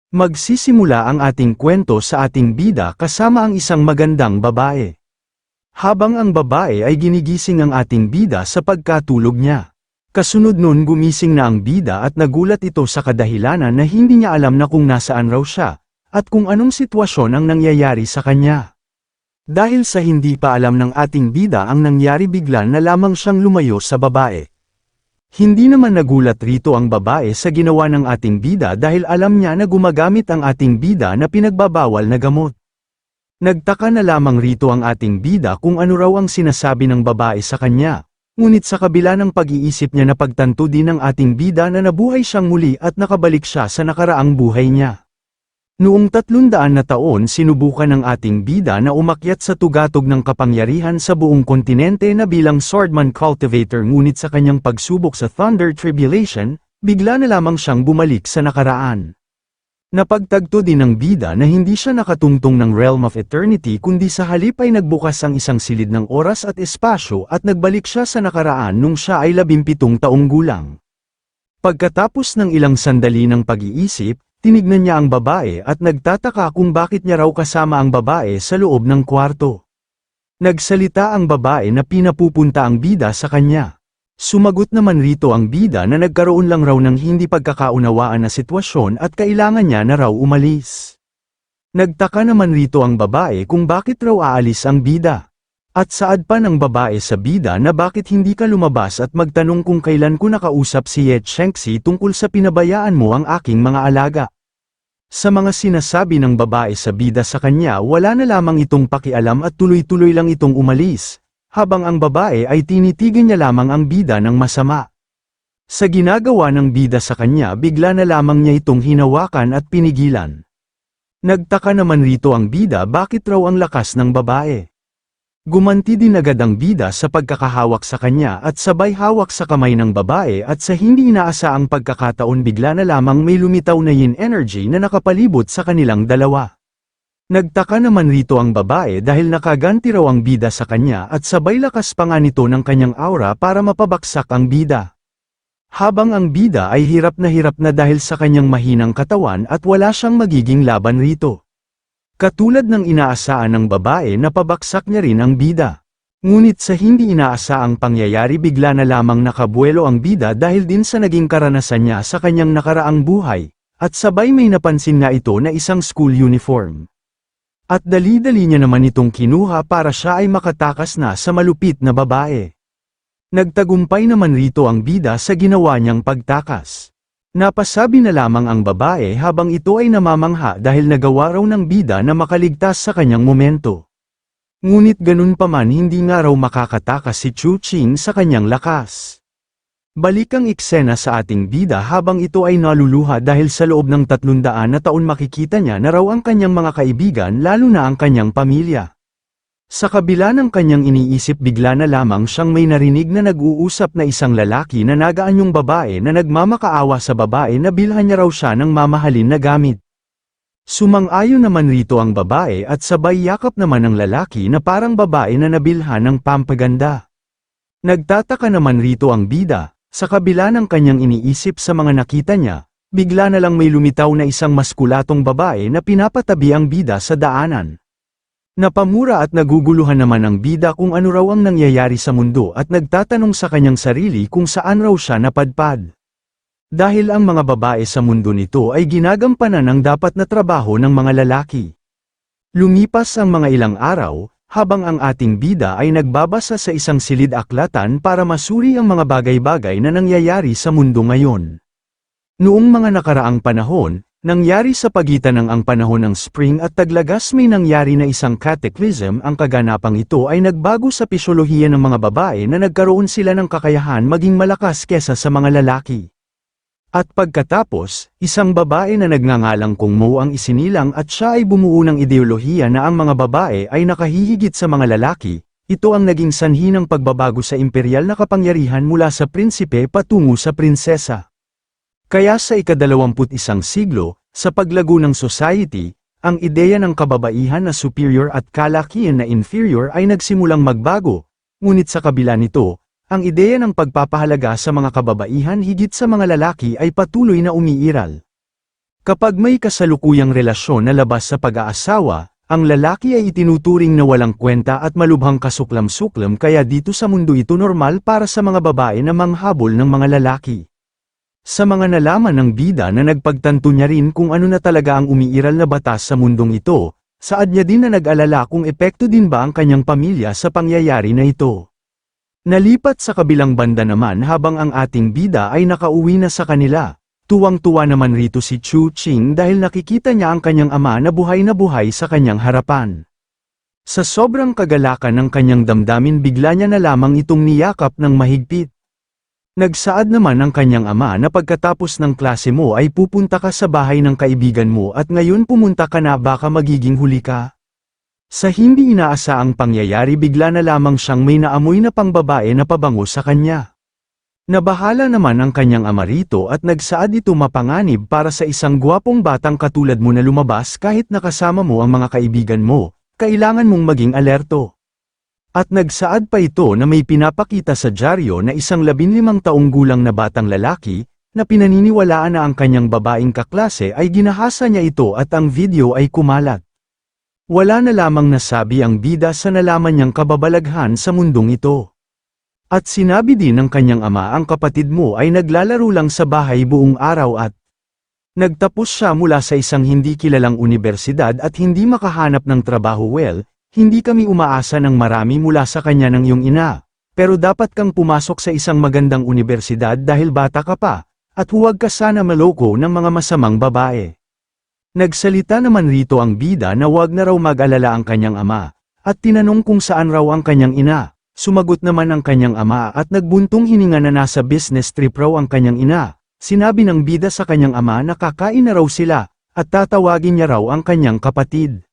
Magsisimula ang ating kwento sa ating bida kasama ang isang magandang babae. Habang ang babae ay ginigising ang ating bida sa pagkatulog niya. Kasunod nun gumising na ang bida at nagulat ito sa kadahilanan na hindi niya alam na kung nasaan raw siya, at kung anong sitwasyon ang nangyayari sa kanya. Dahil sa hindi pa alam ng ating bida ang nangyari bigla na lamang siyang lumayo sa babae. Hindi naman nagulat rito ang babae sa ginawa ng ating bida dahil alam niya na gumagamit ang ating bida na pinagbabawal na gamot. Nagtaka na lamang rito ang ating bida kung ano raw ang sinasabi ng babae sa kanya. Ngunit sa kabila ng pag-iisip niya napagtanto din ng ating bida na nabuhay siyang muli at nakabalik siya sa nakaraang buhay niya. Noong 300 na taon sinubukan ng ating bida na umakyat sa tugatog ng kapangyarihan sa buong kontinente na bilang swordman cultivator ngunit sa kanyang pagsubok sa Thunder Tribulation, bigla na lamang siyang bumalik sa nakaraan. Napagtagto din ng bida na hindi siya nakatungtong ng Realm of Eternity kundi sa halip ay nagbukas ang isang silid ng oras at espasyo at nagbalik siya sa nakaraan nung siya ay 17 taong gulang. Pagkatapos ng ilang sandali ng pag-iisip, tinignan niya ang babae at nagtataka kung bakit niya raw kasama ang babae sa loob ng kwarto. Nagsalita ang babae na pinapupunta ang bida sa kanya. Sumagot naman rito ang bida na nagkaroon lang raw ng hindi pagkakaunawaan na sitwasyon at kailangan niya na raw umalis. Nagtaka naman rito ang babae kung bakit raw aalis ang bida. At saad pa ng babae sa bida na bakit hindi ka lumabas at magtanong kung kailan ko nakausap si Ye Chengxi tungkol sa pinabayaan mo ang aking mga alaga. Sa mga sinasabi ng babae sa bida sa kanya wala na lamang itong pakialam at tuloy-tuloy lang itong umalis, habang ang babae ay tinitigan niya lamang ang bida ng masama. Sa ginagawa ng bida sa kanya bigla na lamang niya itong hinawakan at pinigilan. Nagtaka naman rito ang bida bakit raw ang lakas ng babae. Gumanti din agad ang bida sa pagkakahawak sa kanya at sabay hawak sa kamay ng babae at sa hindi inaasaang pagkakataon bigla na lamang may lumitaw na yin energy na nakapalibot sa kanilang dalawa. Nagtaka naman rito ang babae dahil nakaganti raw ang bida sa kanya at sabay lakas pa nga nito ng kanyang aura para mapabagsak ang bida. Habang ang bida ay hirap na dahil sa kanyang mahinang katawan at wala siyang magiging laban rito. Katulad ng inaasahan ng babae napabagsak niya rin ang bida. Ngunit sa hindi inaasaang pangyayari bigla na lamang nakabuelo ang bida dahil din sa naging karanasan niya sa kanyang nakaraang buhay, at sabay may napansin na ito na isang school uniform. At dali-dali niya naman itong kinuha para siya ay makatakas na sa malupit na babae. Nagtagumpay naman rito ang bida sa ginawa niyang pagtakas. Napasabi na lamang ang babae habang ito ay namamangha dahil nagawa raw ng bida na makaligtas sa kanyang momento. Ngunit ganun pa man hindi nga raw makakatakas si Chu Qing sa kanyang lakas. Balik ang eksena sa ating bida habang ito ay naluluha dahil sa loob ng 300 na taon makikita niya na raw ang kanyang mga kaibigan lalo na ang kanyang pamilya. Sa kabila ng kanyang iniisip bigla na lamang siyang may narinig na nag-uusap na isang lalaki na nagaanyong babae na nagmamakaawa sa babae na bilhan niya raw siya ng mamahalin na gamit. Sumang-ayon naman rito ang babae at sabay yakap naman ng lalaki na parang babae na nabilhan ng pampaganda. Nagtataka naman rito ang bida. Sa kabila ng kanyang iniisip sa mga nakita niya, bigla na lang may lumitaw na isang maskulatong babae na pinapatabi ang bida sa daanan. Napamura at naguguluhan naman ang bida kung ano raw ang nangyayari sa mundo at nagtatanong sa kanyang sarili kung saan raw siya napadpad. Dahil ang mga babae sa mundo nito ay ginagampanan ng dapat na trabaho ng mga lalaki. Lumipas ang mga ilang araw, habang ang ating bida ay nagbabasa sa isang silid aklatan para masuri ang mga bagay-bagay na nangyayari sa mundo ngayon. Noong mga nakaraang panahon, nangyari sa pagitan ng ang panahon ng spring at taglagas may nangyari na isang cataclysm. Ang kaganapang ito ay nagbago sa pisyolohiya ng mga babae na nagkaroon sila ng kakayahan maging malakas kesa sa mga lalaki. At pagkatapos, isang babae na nagngangalang Kung Mo ang isinilang at siya ay bumuo ng ideolohiya na ang mga babae ay nakahihigit sa mga lalaki. Ito ang naging sanhi ng pagbabago sa imperial na kapangyarihan mula sa prinsipe patungo sa prinsesa. Kaya sa ika-21 siglo, sa paglago ng society, ang ideya ng kababaihan na superior at kalakihan na inferior ay nagsimulang magbago, ngunit sa kabila nito, ang ideya ng pagpapahalaga sa mga kababaihan higit sa mga lalaki ay patuloy na umiiral. Kapag may kasalukuyang relasyon na labas sa pag-aasawa, ang lalaki ay itinuturing na walang kwenta at malubhang kasuklam-suklam kaya dito sa mundo ito normal para sa mga babae na manghabol ng mga lalaki. Sa mga nalaman ng bida na nagpagtanto niya rin kung ano na talaga ang umiiral na batas sa mundong ito, saad niya din na nag-alala kung epekto din ba ang kanyang pamilya sa pangyayari na ito. Nalipat sa kabilang banda naman habang ang ating bida ay nakauwi na sa kanila. Tuwang-tuwa naman rito si Chu Qing dahil nakikita niya ang kanyang ama na buhay sa kanyang harapan. Sa sobrang kagalakan ng kanyang damdamin bigla niya na lamang itong niyakap ng mahigpit. Nagsaad naman ang kanyang ama na pagkatapos ng klase mo ay pupunta ka sa bahay ng kaibigan mo at ngayon pumunta ka na baka magiging huli ka. Sa hindi inaasaang pangyayari bigla na lamang siyang may naamoy na pangbabae na pabango sa kanya. Nabahala naman ang kanyang ama rito at nagsaad ito mapanganib para sa isang gwapong batang katulad mo na lumabas kahit nakasama mo ang mga kaibigan mo, kailangan mong maging alerto. At nagsaad pa ito na may pinapakita sa dyaryo na isang 15 taong gulang na batang lalaki, na pinaniniwalaan na ang kanyang babaeng kaklase ay ginahasa niya ito at ang video ay kumalat. Wala na lamang nasabi ang bida sa nalaman niyang kababalaghan sa mundong ito. At sinabi din ng kanyang ama ang kapatid mo ay naglalaro lang sa bahay buong araw at nagtapos siya mula sa isang hindi kilalang universidad at hindi makahanap ng trabaho. Well, hindi kami umaasa ng marami mula sa kanya ng iyong ina, pero dapat kang pumasok sa isang magandang universidad dahil bata ka pa, at huwag ka sana maloko ng mga masamang babae. Nagsalita naman rito ang bida na huwag na raw mag-alala ang kanyang ama, at tinanong kung saan raw ang kanyang ina. Sumagot naman ang kanyang ama at nagbuntong hininga na nasa business trip raw ang kanyang ina. Sinabi ng bida sa kanyang ama na kakain na raw sila, at tatawagin niya raw ang kanyang kapatid.